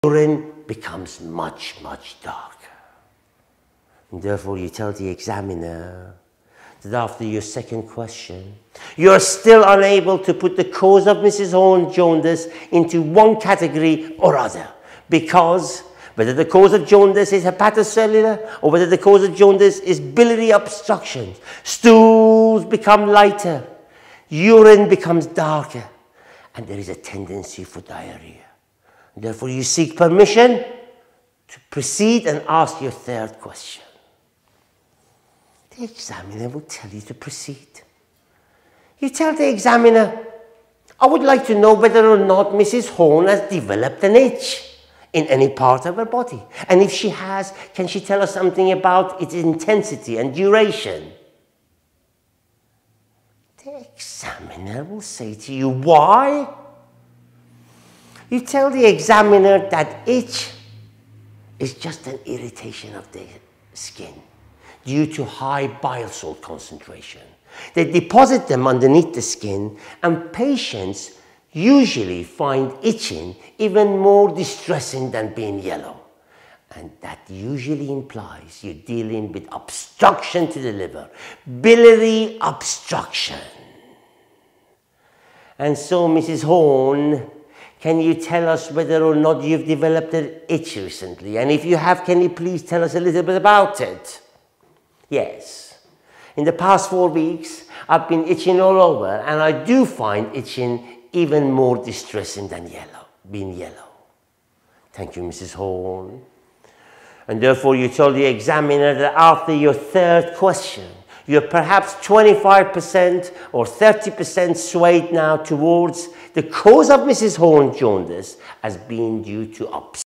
urine becomes much, much darker. And therefore, you tell the examiner that after your second question, you're still unable to put the cause of Mrs Horns Jaundice into one category or other, because whether the cause of jaundice is hepatocellular or whether the cause of jaundice is biliary obstruction, stools become lighter, urine becomes darker, and there is a tendency for diarrhea. Therefore, you seek permission to proceed and ask your third question. The examiner will tell you to proceed. You tell the examiner, I would like to know whether or not Mrs Horn has developed an itch in any part of her body. And if she has, can she tell us something about its intensity and duration? The examiner will say to you, why? You tell the examiner that itch is just an irritation of the skin due to high bile salt concentration. They deposit them underneath the skin, and patients usually find itching even more distressing than being yellow. And that usually implies you're dealing with obstruction to the liver, biliary obstruction. And so, Mrs Horn, can you tell us whether or not you've developed an itch recently? And if you have, can you please tell us a little bit about it? Yes. In the past 4 weeks, I've been itching all over, and I do find itching even more distressing than being yellow. Thank you, Mrs Horn. And therefore, you told the examiner that after your third question, you're perhaps 25% or 30% swayed now towards the cause of Mrs Horns Jaundice as being due to obstruction.